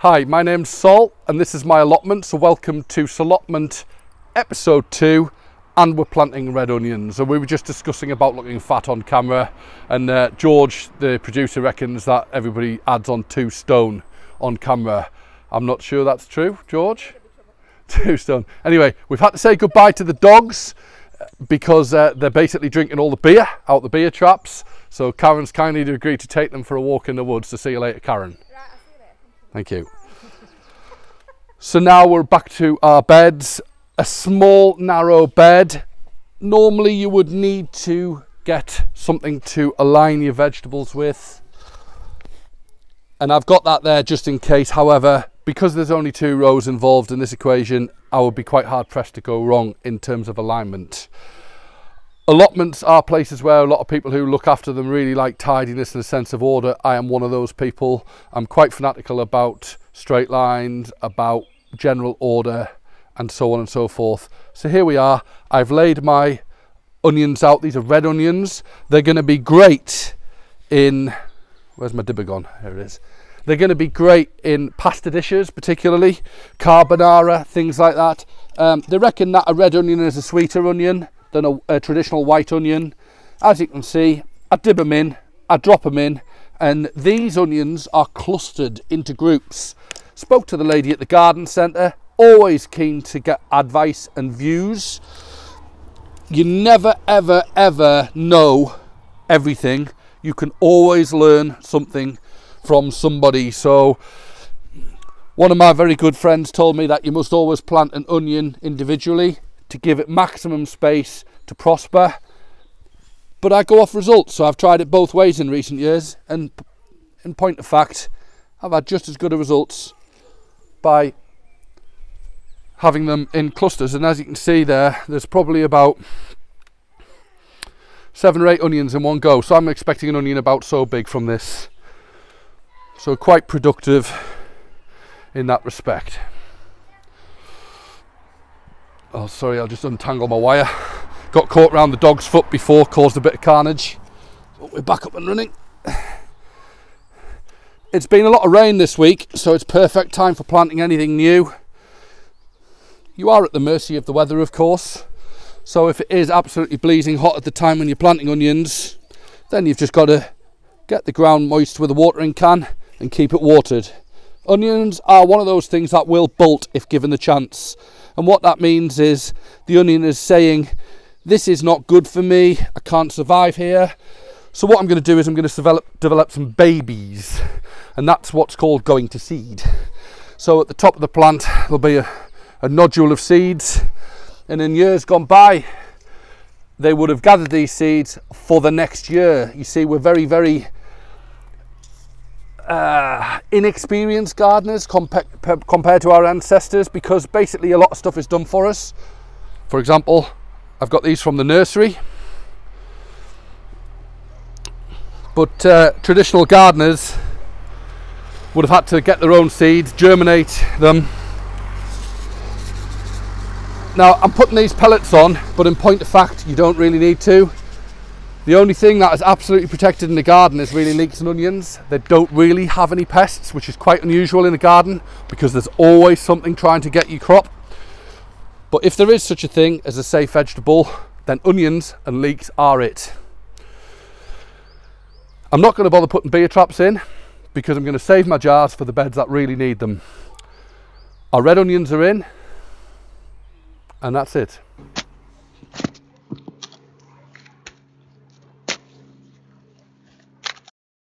Hi, my name's Sol and this is my allotment, so welcome to Solotment episode 2, and we're planting red onions. And we were just discussing about looking fat on camera, and George, the producer, reckons that everybody adds on 2 stone on camera. I'm not sure that's true, George? 2 stone. Anyway, we've had to say goodbye to the dogs because they're basically drinking all the beer out the beer traps. So Karen's kindly agreed to take them for a walk in the woods. So see you later, Karen. Thank you. So now we're back to our beds. A small, narrow bed. Normally you would need to get something to align your vegetables with. And I've got that there just in case. However, because there's only 2 rows involved in this equation, I would be quite hard pressed to go wrong in terms of alignment. Allotments are places where a lot of people who look after them really like tidiness and a sense of order. I am one of those people. I'm quite fanatical about straight lines, about general order, and so on and so forth. So here we are. I've laid my onions out. These are red onions. They're going to be great in... Where's my dibber gone? Here it is. They're going to be great in pasta dishes, particularly carbonara, things like that. They reckon that a red onion is a sweeter onion than a traditional white onion. As you can see, I dib them in, I drop them in, and these onions are clustered into groups. Spoke to the lady at the garden centre, always keen to get advice and views. You never ever ever know everything. You can always learn something from somebody. So one of my very good friends told me that you must always plant an onion individually to give it maximum space to prosper. But I go off results, so I've tried it both ways in recent years, and in point of fact, I've had just as good a results by having them in clusters. And as you can see there's probably about 7 or 8 onions in one go, so I'm expecting an onion about so big from this. So quite productive in that respect. Oh, sorry, I'll just untangle my wire. Got caught around the dog's foot before, caused a bit of carnage. But we're back up and running. It's been a lot of rain this week, so it's perfect time for planting anything new. You are at the mercy of the weather, of course. So if it is absolutely blazing hot at the time when you're planting onions, then you've just got to get the ground moist with a watering can and keep it watered. Onions are one of those things that will bolt if given the chance. And what that means is the onion is saying, this is not good for me, I can't survive here. So what I'm going to do is I'm going to develop some babies. And that's what's called going to seed. So at the top of the plant there'll be a nodule of seeds. And in years gone by, they would have gathered these seeds for the next year. You see, we're very, very inexperienced gardeners compared to our ancestors, because basically a lot of stuff is done for us. For example, I've got these from the nursery, but traditional gardeners would have had to get their own seeds, germinate them. Now I'm putting these pellets on, but in point of fact you don't really need to. The only thing that is absolutely protected in the garden is really leeks and onions. They don't really have any pests, which is quite unusual in a garden because there's always something trying to get your crop. But if there is such a thing as a safe vegetable, then onions and leeks are it. I'm not going to bother putting beer traps in because I'm going to save my jars for the beds that really need them. Our red onions are in, and that's it.